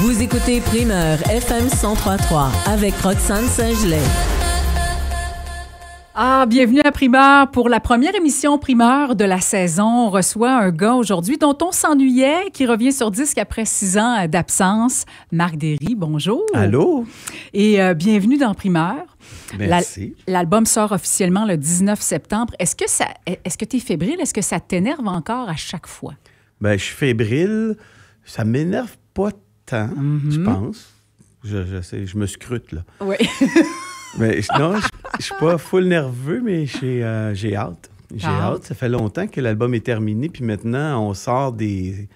Vous écoutez Primeur FM 103.3 avec Roxane Saint-Gelais. Bienvenue à Primeur. Pour la première émission Primeur de la saison, on reçoit un gars aujourd'hui dont on s'ennuyait, qui revient sur disque après 6 ans d'absence. Marc Derry, bonjour. Allô? Et bienvenue dans Primeur. Merci. L'album sort officiellement le 19 septembre. Est-ce que tu es fébrile? Est-ce que ça t'énerve encore à chaque fois? Ben, je suis fébrile. Ça m'énerve pas tant, je pense. Je sais, je me scrute, là. Oui. Mais non, je suis pas full nerveux, mais j'ai hâte. J'ai hâte. Ça fait longtemps que l'album est terminé, puis maintenant, on sort des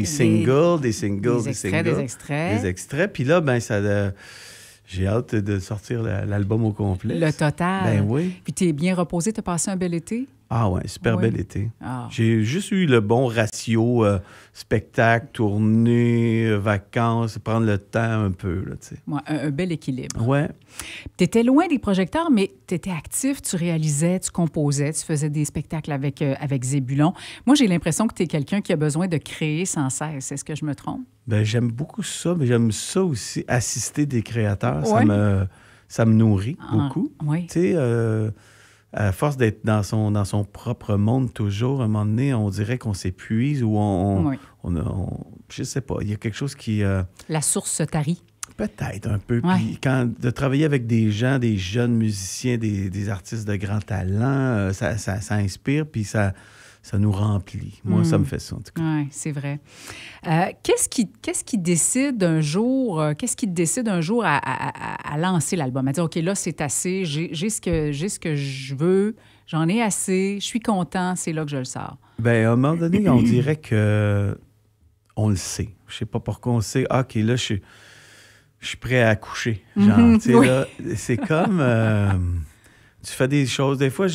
singles. Des extraits. Puis là, ben, j'ai hâte de sortir l'album au complet. Le total. Ben oui. Puis tu es bien reposé, tu as passé un bel été? Ah ouais, super bel été. Ah. J'ai juste eu le bon ratio spectacle, tournée, vacances, prendre le temps un peu, là, tu sais. Ouais, un bel équilibre. Ouais. Tu étais loin des projecteurs, mais tu étais actif, tu réalisais, tu composais, tu faisais des spectacles avec Zébulon. Moi, j'ai l'impression que tu es quelqu'un qui a besoin de créer sans cesse. Est-ce que je me trompe? Ben, j'aime beaucoup ça, mais j'aime ça aussi, assister des créateurs. Ouais. Ça me nourrit beaucoup. Oui. Tu sais, à force d'être dans son propre monde toujours, à un moment donné, on dirait qu'on s'épuise ou je sais pas, il y a quelque chose qui... La source se tarit. Peut-être un peu. Ouais. Puis de travailler avec des gens, des jeunes musiciens, des artistes de grand talent, ça inspire, puis ça nous remplit. Moi, ça me fait ça, en tout cas. Oui, c'est vrai. Qu'est-ce qui décide un jour, à lancer l'album? À dire, OK, là, c'est assez, j'ai ce que je veux, j'en ai assez, je suis content, c'est là que je le sors. Bien, à un moment donné, on dirait que on le sait. Je sais pas pourquoi on sait. OK, là, je suis prêt à accoucher. Genre, tu sais, oui. là, c'est comme... tu fais des choses. Des fois,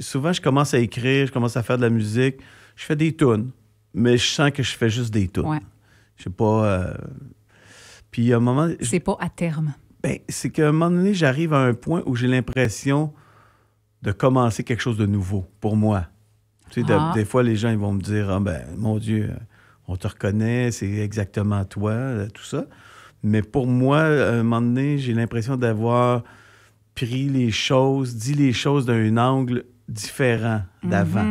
souvent, je commence à écrire, je commence à faire de la musique. Je fais des tunes, mais je sens que je fais juste des tunes. Ouais. Je sais pas... Puis, à un moment... C'est pas à terme. Ben, c'est qu'à un moment donné, j'arrive à un point où j'ai l'impression de commencer quelque chose de nouveau pour moi. Tu sais, des fois, les gens ils vont me dire « Ah ben, mon Dieu, on te reconnaît, c'est exactement toi, tout ça. » Mais pour moi, à un moment donné, j'ai l'impression d'avoir pris les choses, dit les choses d'un angle différent d'avant.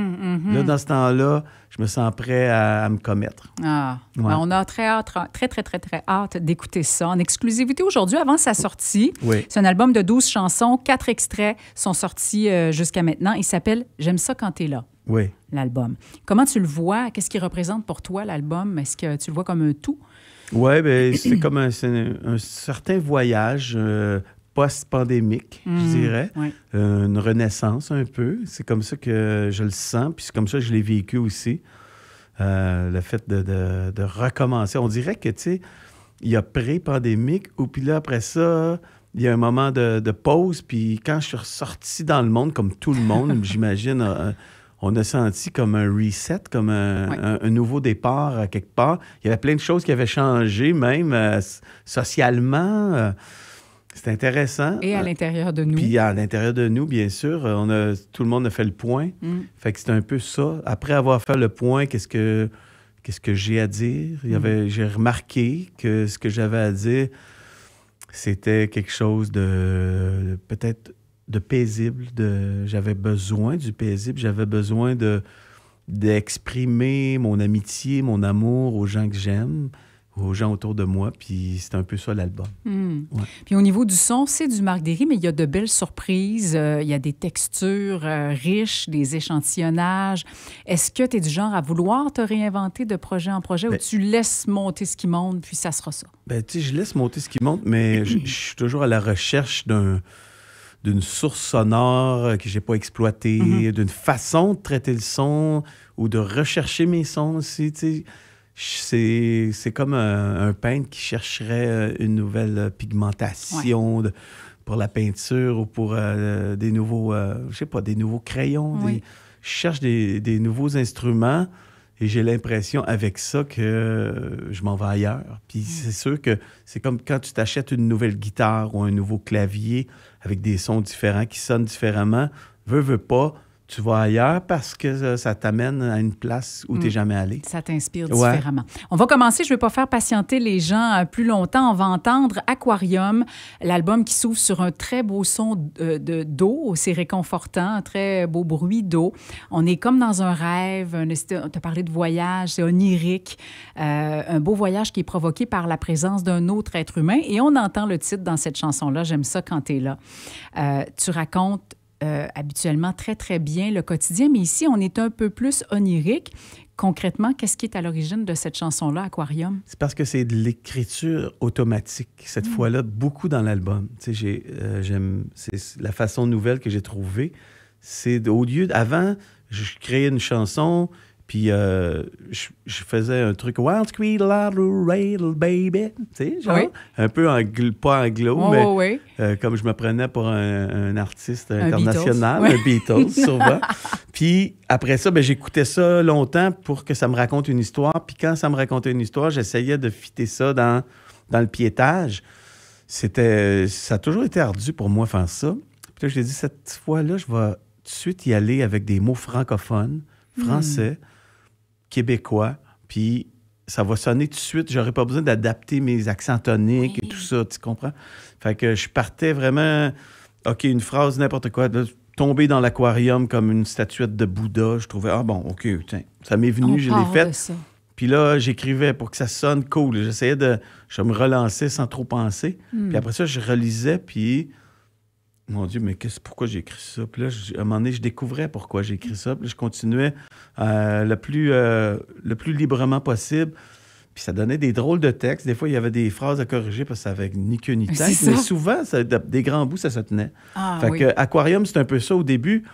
Là, dans ce temps-là, je me sens prêt à me commettre. Ah, Ouais. ben, on a très hâte d'écouter ça. En exclusivité aujourd'hui, avant sa sortie, Oui. c'est un album de 12 chansons, 4 extraits sont sortis jusqu'à maintenant. Il s'appelle « J'aime ça quand t'es là ». Oui. L'album. Comment tu le vois? Qu'est-ce qu'il représente pour toi, l'album? Est-ce que tu le vois comme un tout? Oui, bien, c'est comme un certain voyage post-pandémique, je dirais. Oui. Une renaissance un peu. C'est comme ça que je le sens, puis c'est comme ça que je l'ai vécu aussi. Le fait de recommencer. On dirait que, tu sais, il y a pré-pandémique, ou puis là, après ça, il y a un moment de pause, puis quand je suis ressorti dans le monde, comme tout le monde, j'imagine... on a senti comme un reset, comme un nouveau départ à quelque part. Il y avait plein de choses qui avaient changé, même socialement. C'était intéressant. Et à l'intérieur de nous. Puis à l'intérieur de nous, bien sûr, tout le monde a fait le point. Fait que c'était un peu ça. Après avoir fait le point, qu'est-ce que j'ai à dire? J'ai remarqué que ce que j'avais à dire, c'était quelque chose de peut-être... de paisible, j'avais besoin du paisible, j'avais besoin d'exprimer mon amitié, mon amour aux gens que j'aime, aux gens autour de moi, puis c'est un peu ça l'album. Ouais. Puis au niveau du son, c'est du Marc Derry, mais il y a de belles surprises, il y a des textures riches, des échantillonnages. Est-ce que tu es du genre à vouloir te réinventer de projet en projet, ou tu laisses monter ce qui monte, puis ça sera ça? Ben, tu sais, je laisse monter ce qui monte, mais je suis toujours à la recherche d'une source sonore que j'ai pas exploitée, d'une façon de traiter le son ou de rechercher mes sons aussi, tu sais. C'est comme un peintre qui chercherait une nouvelle pigmentation pour la peinture ou pour des nouveaux, je sais pas, des nouveaux crayons. Oui. Je cherche des nouveaux instruments et j'ai l'impression avec ça que je m'en vais ailleurs. Puis c'est sûr que c'est comme quand tu t'achètes une nouvelle guitare ou un nouveau clavier avec des sons différents qui sonnent différemment. Veux pas, tu vas ailleurs parce que ça t'amène à une place où tu n'es jamais allé. Ça t'inspire différemment. On va commencer, je ne vais pas faire patienter les gens plus longtemps. On va entendre Aquarium, l'album qui s'ouvre sur un très beau son d'eau. C'est réconfortant, un très beau bruit d'eau. On est comme dans un rêve. Tu as parlé de voyage, c'est onirique. Un beau voyage qui est provoqué par la présence d'un autre être humain. Et on entend le titre dans cette chanson-là, J'aime ça quand t'es là. Tu racontes habituellement très, très bien le quotidien, mais ici, on est un peu plus onirique. Concrètement, qu'est-ce qui est à l'origine de cette chanson-là, Aquarium? C'est parce que c'est de l'écriture automatique, cette fois-là, beaucoup dans l'album. Tu sais, c'est la façon nouvelle que j'ai trouvée. C'est au lieu... Avant, je créais une chanson, puis je faisais un truc « Wild Squeal, Rattle Baby », tu sais, genre, un peu pas anglo, mais comme je me prenais pour un artiste international, un Beatles, souvent. Puis après ça, j'écoutais ça longtemps pour que ça me raconte une histoire. Puis quand ça me racontait une histoire, j'essayais de fitter ça dans le piétage. Ça a toujours été ardu pour moi faire ça. Puis là, je l'ai dit, cette fois-là, je vais tout de suite y aller avec des mots francophones, français, québécois, puis ça va sonner tout de suite. J'aurais pas besoin d'adapter mes accents toniques et tout ça, tu comprends? Fait que je partais vraiment, OK, une phrase, n'importe quoi, tomber dans l'aquarium comme une statuette de Bouddha. Je trouvais, OK, tiens, ça m'est venu, je l'ai fait. Puis là, j'écrivais pour que ça sonne cool. J'essayais je me relançais sans trop penser. Puis après ça, je relisais, puis... Mon Dieu, mais pourquoi j'ai écrit ça? Puis là, à un moment donné, je découvrais pourquoi j'ai écrit ça. Puis là, je continuais le plus librement possible. Puis ça donnait des drôles de textes. Des fois, il y avait des phrases à corriger parce que ça avait ni queue ni tête. Mais souvent, des grands bouts, ça se tenait. Fait que Aquarium, c'est un peu ça au début.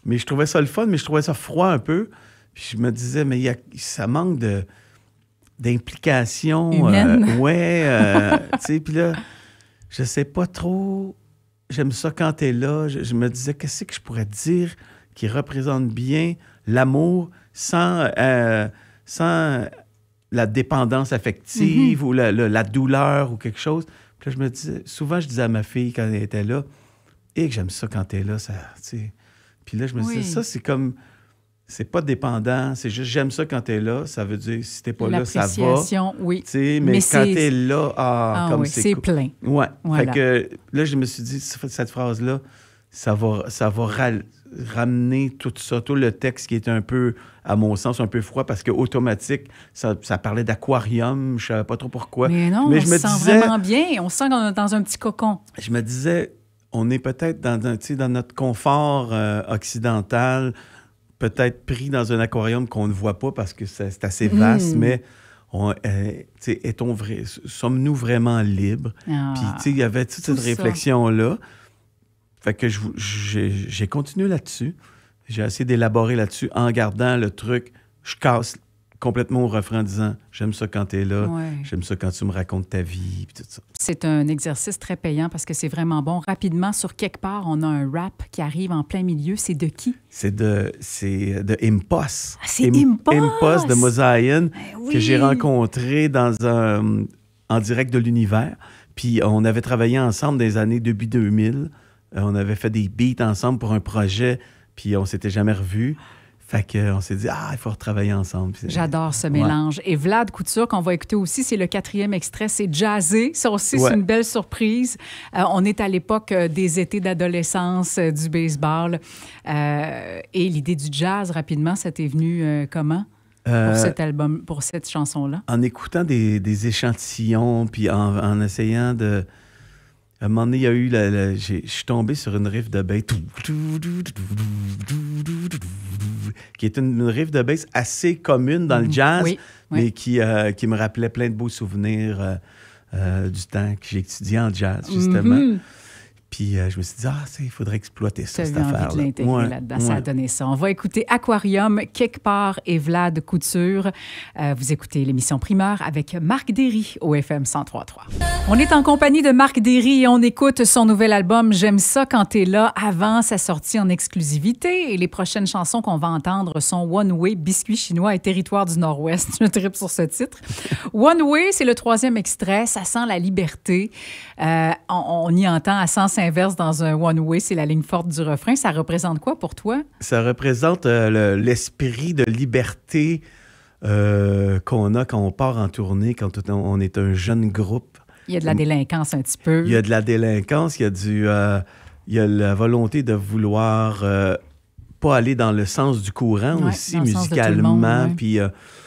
Mais je trouvais ça le fun, mais je trouvais ça froid un peu. Puis je me disais, mais ça manque d'implication. Humaine. Tu sais, puis là, je sais pas trop... J'aime ça quand t'es là. Je me disais, qu'est-ce que je pourrais dire qui représente bien l'amour sans la dépendance affective ou la douleur ou quelque chose. Puis là, je me disais, souvent, je disais à ma fille quand elle était là, que j'aime ça quand t'es là. Ça, puis là, je me disais, ça, c'est comme... C'est pas dépendant, c'est juste j'aime ça quand t'es là. Ça veut dire si t'es pas là, ça va. L'appréciation, oui. Mais quand t'es là, comme c'est plein. Ouais. Voilà. Fait que là, je me suis dit, cette phrase-là, ça va ramener tout ça, tout le texte qui est un peu, à mon sens, un peu froid parce que automatique, ça parlait d'aquarium, je savais pas trop pourquoi. Mais non, on se sent vraiment bien. On se sent dans un petit cocon. Je me disais, on est peut-être dans notre confort occidental, peut-être pris dans un aquarium qu'on ne voit pas parce que c'est assez vaste, mais sommes-nous vraiment libres? Puis, il y avait toute cette réflexion-là. Fait que j'ai continué là-dessus. J'ai essayé d'élaborer là-dessus en gardant le truc. Je casse complètement au refrain en disant « J'aime ça quand t'es là, j'aime ça quand tu me racontes ta vie. » puis tout ça. C'est un exercice très payant parce que c'est vraiment bon. Rapidement, sur quelque part, on a un rap qui arrive en plein milieu. C'est de qui? C'est de Impost. C'est Impost! Impost de Mosaïen, que j'ai rencontré en direct de l'univers. Puis on avait travaillé ensemble des années début 2000. On avait fait des beats ensemble pour un projet, puis on s'était jamais revus. Fait qu'on s'est dit, il faut retravailler ensemble. J'adore ce mélange. Et Vlad Couture, qu'on va écouter aussi, c'est le 4e extrait, c'est Jazzé. Ça aussi, c'est une belle surprise. On est à l'époque des étés d'adolescence, du baseball. Et l'idée du jazz, rapidement, ça t'est venu comment? Pour cet album, pour cette chanson-là? En écoutant des échantillons, puis en essayant de... À un moment donné, il y a eu je suis tombé sur une riff de bass qui est une riff de bass assez commune dans le jazz, mais qui me rappelait plein de beaux souvenirs du temps que j'ai étudié en jazz, justement. Puis je me suis dit, il faudrait exploiter ça, cette affaire-là. Envie de l'intégrer là-dedans, ça a donné ça. On va écouter Aquarium, quelque part, et Vlad Couture. Vous écoutez l'émission Primeur avec Marc Derry au FM 103.3. On est en compagnie de Marc Derry et on écoute son nouvel album « J'aime ça quand t'es là » avant sa sortie en exclusivité. Et les prochaines chansons qu'on va entendre sont « One Way »,« Biscuit chinois » et « Territoire du Nord-Ouest ». Je me tripe sur ce titre. « One Way », c'est le 3e extrait. Ça sent la liberté. On y entend à 150 sens inverse dans un one-way, c'est la ligne forte du refrain. Ça représente quoi pour toi? Ça représente l'esprit de liberté qu'on a quand on part en tournée, quand on est un jeune groupe. Il y a de la délinquance un petit peu. Il y a de la délinquance, il y a la volonté de vouloir pas aller dans le sens du courant aussi, musicalement. Puis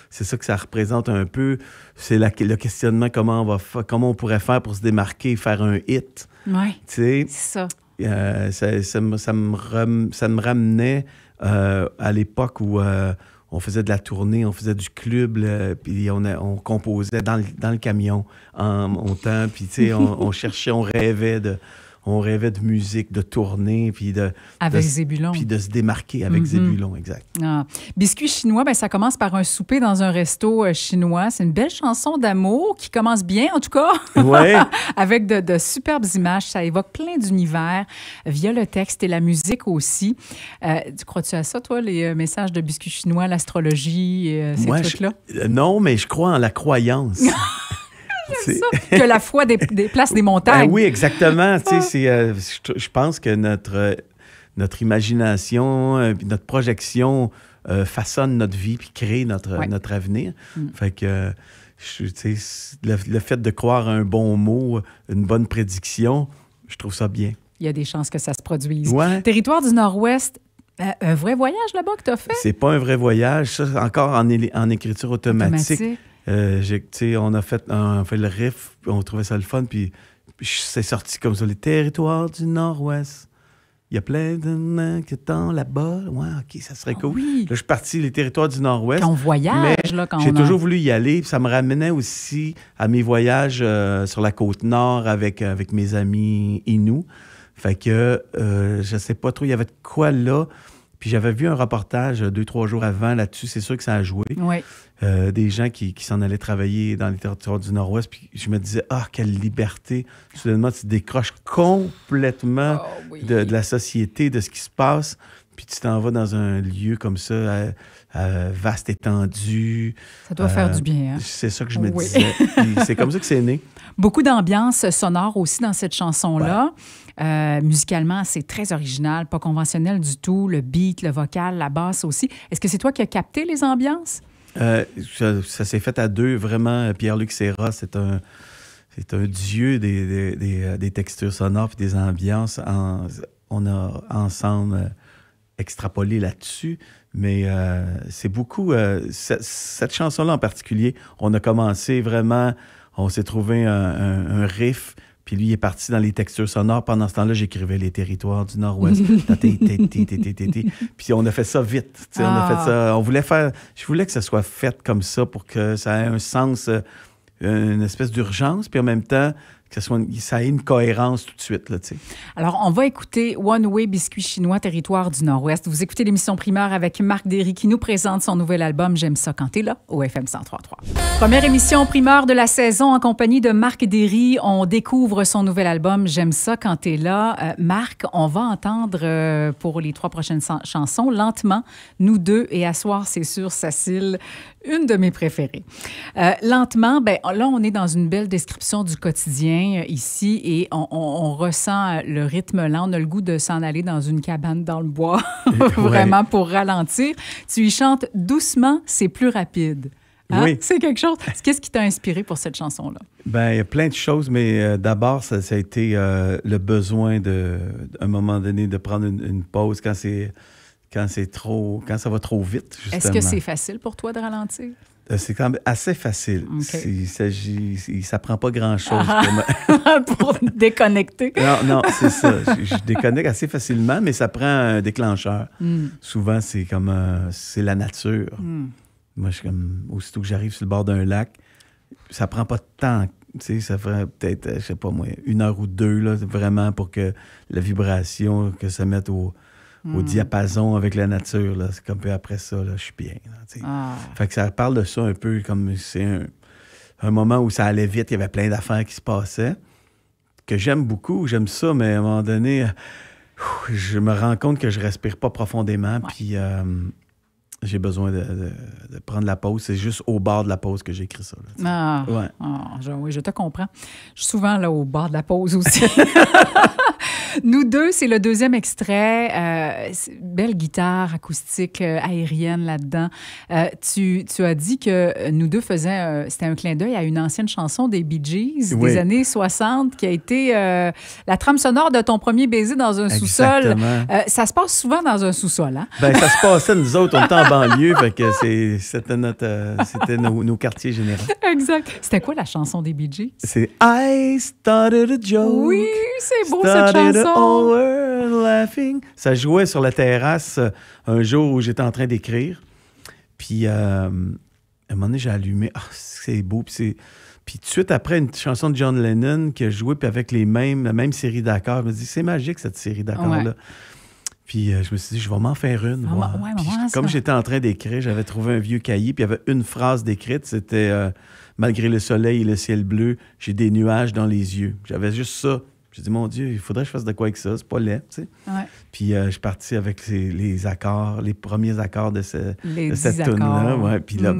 c'est ça que ça représente un peu. C'est le questionnement comment on pourrait faire pour se démarquer, faire un hit. Oui, c'est ça. Ça me ramenait à l'époque où on faisait de la tournée, on faisait du club, puis on composait dans le camion en montant, puis tu sais, on cherchait, on rêvait de musique, de tournée, puis avec Zébulon. Puis de se démarquer avec Zébulon, exact. Ah. Biscuit chinois, ça commence par un souper dans un resto chinois. C'est une belle chanson d'amour qui commence bien, en tout cas. Ouais. Avec de superbes images. Ça évoque plein d'univers via le texte et la musique aussi. Crois-tu à ça, toi, les messages de Biscuit chinois, l'astrologie, ces trucs-là? Non, mais je crois en la croyance. C'est ça, que la foi déplace des montagnes. Ben oui, exactement. Je pense que notre imagination, notre projection façonne notre vie puis crée notre avenir. Fait que le fait de croire à un bon mot, une bonne prédiction, je trouve ça bien. Il y a des chances que ça se produise. Ouais. Territoire du Nord-Ouest, un vrai voyage là-bas que tu as fait? C'est pas un vrai voyage. Ça, encore en écriture automatique. On a fait le riff, on trouvait ça le fun, puis c'est sorti comme ça, les territoires du Nord-Ouest. Il y a plein de mains qui sont là-bas. Ouais, OK, ça serait cool. Oui. Là, je suis parti les territoires du Nord-Ouest. Quand on voyage, j'ai toujours voulu y aller. Ça me ramenait aussi à mes voyages sur la Côte-Nord avec mes amis Inuits. Fait que je sais pas trop, il y avait de quoi là. Puis j'avais vu un reportage 2-3 jours avant là-dessus. C'est sûr que ça a joué. Oui. Des gens qui s'en allaient travailler dans les territoires du Nord-Ouest. Puis je me disais, quelle liberté. Soudainement, tu te décroches complètement de la société, de ce qui se passe. Puis tu t'en vas dans un lieu comme ça, vaste étendue. Ça doit faire du bien, hein? C'est ça que je me disais. Puis c'est comme ça que c'est né. Beaucoup d'ambiance sonore aussi dans cette chanson-là. Ouais. Musicalement, c'est très original, pas conventionnel du tout. Le beat, le vocal, la basse aussi. Est-ce que c'est toi qui as capté les ambiances? Ça s'est fait à deux, vraiment. Pierre-Luc Serra, c'est un dieu des textures sonores et des ambiances. On a ensemble extrapolé là-dessus, mais c'est beaucoup... cette chanson-là en particulier, on a commencé vraiment... On s'est trouvé un riff, puis lui, il est parti dans les textures sonores. Pendant ce temps-là, j'écrivais les territoires du Nord-Ouest. Puis on a fait ça vite. On a fait ça. Je voulais que ça soit fait comme ça pour que ça ait un sens, une espèce d'urgence, puis en même temps, que ça ait une cohérence tout de suite. Là, alors, on va écouter One Way Biscuit chinois, territoire du Nord-Ouest. Vous écoutez l'émission Primeur avec Marc Derry qui nous présente son nouvel album J'aime ça quand t'es là au FM 103.3. Première émission Primeur de la saison en compagnie de Marc Derry. On découvre son nouvel album J'aime ça quand t'es là. Marc, on va entendre pour les 3 prochaines chansons Lentement, Nous deux et À soir, c'est sûr, Sacile, une de mes préférées. Lentement, là, on est dans une belle description du quotidien ici et on ressent le rythme lent. On a le goût de s'en aller dans une cabane dans le bois, vraiment pour ralentir. Tu y chantes « Doucement, c'est plus rapide ». Hein? Oui. C'est quelque chose. Qu'est-ce qui t'a inspiré pour cette chanson-là? Il y a plein de choses, mais d'abord, ça a été le besoin à un moment donné de prendre une pause quand ça va trop vite, justement. Est-ce que c'est facile pour toi de ralentir? C'est quand même assez facile. Okay. Ça prend pas grand-chose pour déconnecter. Non, c'est ça. Je déconnecte assez facilement, mais ça prend un déclencheur. Souvent, c'est comme c'est la nature. Moi, je suis comme aussitôt que j'arrive sur le bord d'un lac, ça prend pas de temps. Ça ferait peut-être, je sais pas moi, 1 heure ou 2 là, vraiment pour que la vibration, que ça mette au diapason avec la nature. Là. C'est comme peu après ça, là, je suis bien. Là, fait que ça parle de ça un peu comme c'est un moment où ça allait vite, il y avait plein d'affaires qui se passaient, que j'aime beaucoup, j'aime ça, mais à un moment donné, je me rends compte que je respire pas profondément, puis j'ai besoin de prendre la pause. C'est juste au bord de la pause que j'écris ça. Là, oui, je te comprends. Je suis souvent là au bord de la pause aussi. Nous deux, c'est le deuxième extrait. Belle guitare acoustique aérienne là-dedans. Tu as dit que nous deux faisions... c'était un clin d'œil à une ancienne chanson des Bee Gees des années 60 qui a été la trame sonore de ton premier baiser dans un sous-sol. Ça se passe souvent dans un sous-sol, hein? Ben, ça se passait, nous autres, on était en banlieue, fait que c'était nos quartiers généraux. Exact. C'était quoi la chanson des Bee Gees? C'est « I started a joke ». Oui, c'est beau cette chanson. Laughing. Ça jouait sur la terrasse un jour où j'étais en train d'écrire. Puis, à un moment donné, j'ai allumé. Ah, c'est beau. Puis tout de suite après, une chanson de John Lennon qui a joué, puis avec la même série d'accords. Je me dis, c'est magique, cette série d'accords-là. Ouais. Puis, je me suis dit, je vais m'en faire une. Comme j'étais en train d'écrire, j'avais trouvé un vieux cahier, puis il y avait une phrase décrite. C'était malgré le soleil et le ciel bleu, j'ai des nuages dans les yeux. J'avais juste ça. J'ai dit, mon Dieu, il faudrait que je fasse de quoi avec ça. C'est pas laid, tu sais. Ouais. Puis je suis parti avec les accords, les premiers accords de cette tune-là. Ouais. Puis là,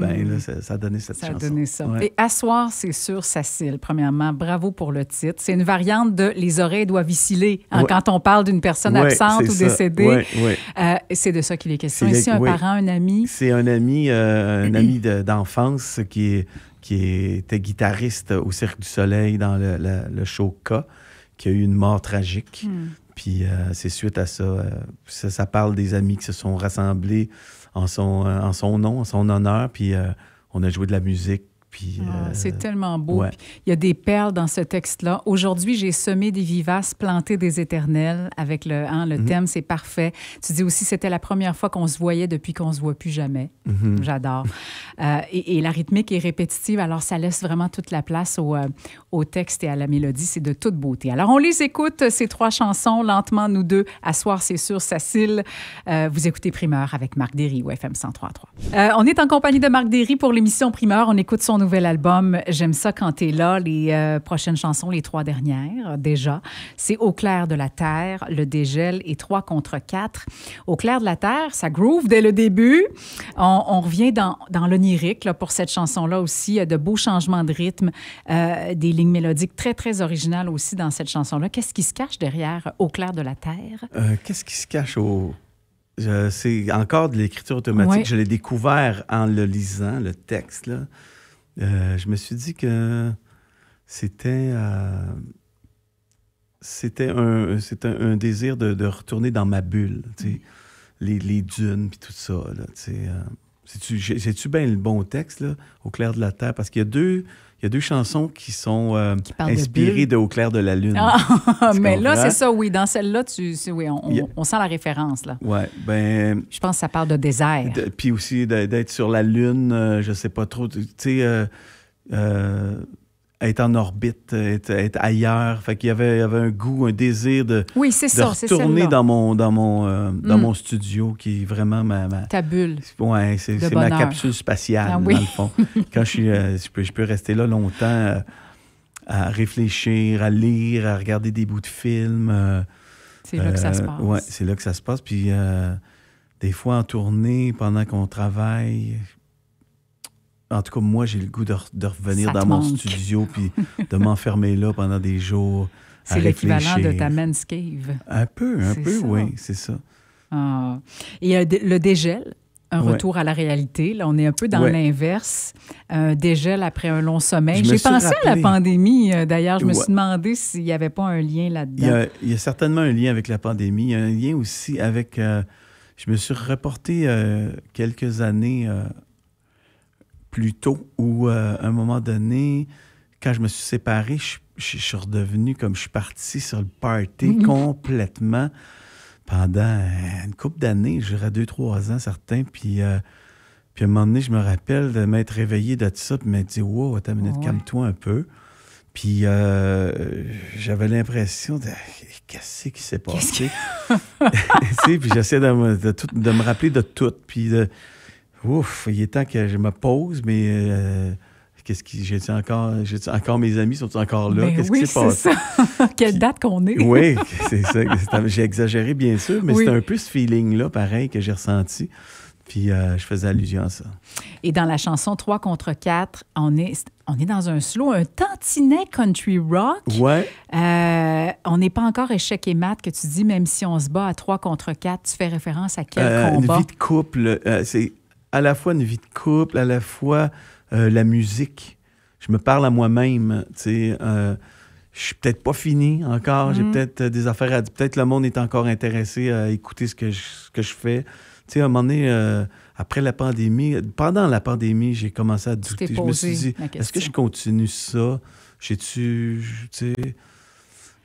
ça a donné cette chanson. Ça a donné ça. Ouais. Et Asseoir, c'est sur Sacile, premièrement. Bravo pour le titre. C'est une variante de Les oreilles doivent vaciller quand on parle d'une personne absente ou décédée. C'est de ça qu'il est question. Ici, un parent, un ami. C'est un ami d'enfance qui était guitariste au Cirque du Soleil dans le show K, qui a eu une mort tragique. Puis c'est suite à ça. Ça parle des amis qui se sont rassemblés en son nom, en son honneur. Puis on a joué de la musique. Puis, c'est tellement beau. Il y a des perles dans ce texte-là. Aujourd'hui, j'ai semé des vivaces, planté des éternels. Avec le thème, c'est parfait. Tu dis aussi, c'était la première fois qu'on se voyait depuis qu'on se voit plus jamais. J'adore. Et la rythmique est répétitive, alors ça laisse vraiment toute la place au texte et à la mélodie. C'est de toute beauté. Alors, on les écoute, ces trois chansons, lentement, nous deux. Asseoir, c'est sûr, Sacile. Vous écoutez Primeur avec Marc Derry, au FM 103.3. On est en compagnie de Marc Derry pour l'émission Primeur. On écoute son nouvel album « J'aime ça quand t'es là ». Les prochaines chansons, les trois dernières, déjà, c'est « Au clair de la terre »,« Le dégel » et « 3 contre 4 ». « Au clair de la terre », ça groove dès le début. On revient dans l'onirique là, pour cette chanson-là aussi. Il y a de beaux changements de rythme, des lignes mélodiques très, très originales aussi dans cette chanson-là. Qu'est-ce qui se cache derrière « Au clair de la terre » ? Qu'est-ce qui se cache c'est encore de l'écriture automatique. Oui. Je l'ai découvert en le lisant, le texte, là. Je me suis dit que c'était un désir de retourner dans ma bulle, tu sais, les dunes puis tout ça, là, tu sais. J'ai-tu bien le bon texte, là, Au clair de la terre? Parce qu'il y a deux chansons qui sont inspirées de Au clair de la lune. Mais là, c'est ça, oui. Dans celle-là, on sent la référence, là. Oui, ben... Je pense que ça parle de désert. Puis aussi d'être sur la lune, je sais pas trop, tu sais... être en orbite, être ailleurs. Fait qu'il y avait un goût, un désir de retourner dans mon studio, qui est vraiment ta bulle. Oui, c'est ma capsule spatiale, dans le fond. Quand je peux rester là longtemps à réfléchir, à lire, à regarder des bouts de films. C'est là que ça se passe. Oui, c'est là que ça se passe. Puis des fois, en tournée, pendant qu'on travaille... En tout cas, moi, j'ai le goût de revenir dans mon studio puis de m'enfermer là pendant des jours à réfléchir. C'est l'équivalent de ta man's cave. Un peu, oui, c'est ça. Ah. Et le dégel, un retour à la réalité. Là, on est un peu dans l'inverse. Un dégel après un long sommeil. J'ai pensé à la pandémie, d'ailleurs. Je me suis demandé s'il n'y avait pas un lien là-dedans. Il y a certainement un lien avec la pandémie. Il y a un lien aussi avec... je me suis reporté quelques années... plus tôt, où à un moment donné, quand je me suis séparé, je suis redevenu comme je suis parti sur le party complètement pendant une couple d'années, je dirais 2-3 ans certains. Puis à un moment donné, je me rappelle de m'être réveillé de ça, puis m'être dit « Wow, attends une minute, calme-toi un peu ». Puis j'avais l'impression de « Qu'est-ce qui s'est passé? » Puis j'essayais de me rappeler de tout, puis ouf, il est temps que je me pose, mais j'ai-tu encore mes amis, sont-ils encore là? Ben qu'est-ce qui s'est passé? Ça. Quelle date qu'on est? Oui, c'est ça. J'ai exagéré, bien sûr, mais c'est un peu ce feeling-là, pareil, que j'ai ressenti. Puis je faisais allusion à ça. Et dans la chanson 3 contre 4, on est dans un slow, un tantinet country rock. Ouais. On n'est pas encore échec et mat que tu dis, même si on se bat à 3 contre 4, tu fais référence à quel combat? Une vie de couple. C'est à la fois une vie de couple, à la fois la musique. Je me parle à moi-même, tu sais. Je suis peut-être pas fini encore. J'ai peut-être des affaires à dire. Peut-être le monde est encore intéressé à écouter ce que je fais. Tu sais, à un moment donné, après la pandémie, pendant la pandémie, j'ai commencé à douter. Je me suis dit, est-ce que je continue ça? Tu sais...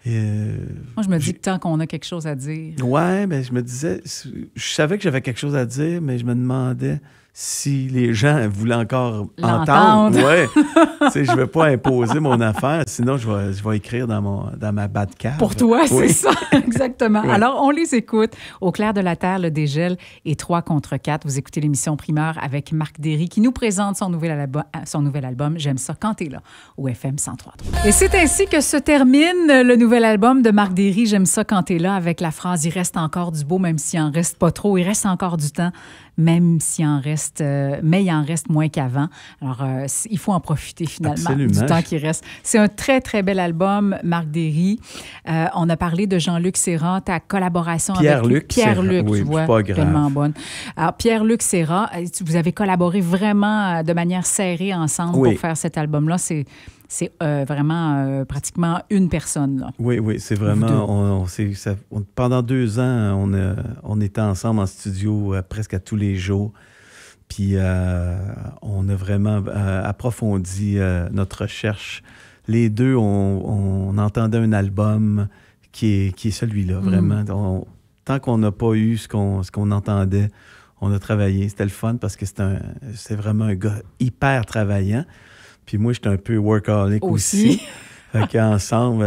Moi, je me dis que tant qu'on a quelque chose à dire... Ouais, mais je me disais... Je savais que j'avais quelque chose à dire, mais je me demandais si les gens voulaient encore entendre. Ouais. Tu sais, je ne veux pas imposer mon affaire, sinon je vais écrire dans ma Batcave. Pour toi, c'est ça, exactement. Oui. Alors, on les écoute. Au clair de la terre, le dégel et 3 contre 4. Vous écoutez l'émission Primeur avec Marc Derry qui nous présente son nouvel album J'aime ça quand t'es là, au FM 103.3. Et c'est ainsi que se termine le nouvel album de Marc Derry, J'aime ça quand t'es là, avec la phrase « Il reste encore du beau, même s'il en reste pas trop. Il reste encore du temps, même s'il en reste... mais il en reste moins qu'avant. » Alors, il faut en profiter finalement. Absolument. Du temps qui reste. C'est un très, très bel album, Marc Derry. On a parlé de Jean-Luc Serra, ta collaboration avec Pierre-Luc, oui, tu vois, pas grave. tellement bonne. Alors, Pierre-Luc Serra, vous avez collaboré vraiment de manière serrée ensemble pour faire cet album-là. C'est vraiment pratiquement une personne, là. Oui, c'est vraiment... pendant 2 ans, on était ensemble en studio presque à tous les jours. Puis on a vraiment approfondi notre recherche. Les deux, on entendait un album qui est celui-là, vraiment. Tant qu'on n'a pas eu ce qu'on entendait, on a travaillé. C'était le fun parce que c'est vraiment un gars hyper travaillant. Puis moi, j'étais un peu workaholic aussi. Fait qu'ensemble,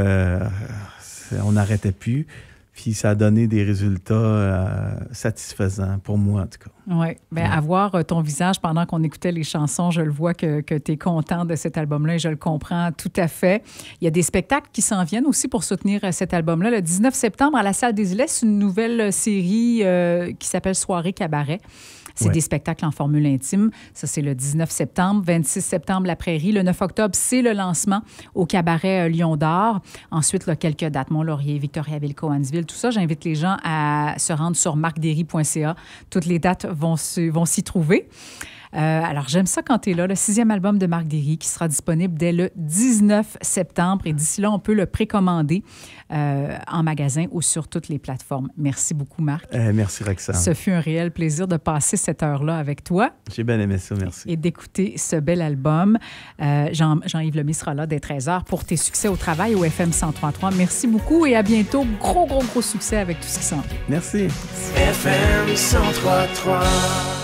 on n'arrêtait plus. Puis ça a donné des résultats satisfaisants pour moi, en tout cas. Oui. Bien, à voir ton visage pendant qu'on écoutait les chansons, je le vois que tu es content de cet album-là et je le comprends tout à fait. Il y a des spectacles qui s'en viennent aussi pour soutenir cet album-là. Le 19 septembre, à la Salle des Îlets, c'est une nouvelle série qui s'appelle Soirée Cabaret. C'est des spectacles en formule intime. Ça, c'est le 19 septembre. 26 septembre, La Prairie. Le 9 octobre, c'est le lancement au cabaret Lion d'Or. Ensuite, là, quelques dates. Mont-Laurier, Victoriaville, Cowansville, tout ça. J'invite les gens à se rendre sur marcderry.ca. Toutes les dates vont s'y trouver. Alors, J'aime ça quand t'es là, le 6e album de Marc Derry qui sera disponible dès le 19 septembre. Et d'ici là, on peut le précommander en magasin ou sur toutes les plateformes. Merci beaucoup, Marc. Merci, Roxane. Ce fut un réel plaisir de passer cette heure-là avec toi. J'ai bien aimé ça, merci. Et d'écouter ce bel album. Jean-Yves Lemay sera là dès 13h pour tes succès au travail au FM 103.3. Merci beaucoup et à bientôt. Gros succès avec tout ce qui s'en vient. Merci. FM 103.3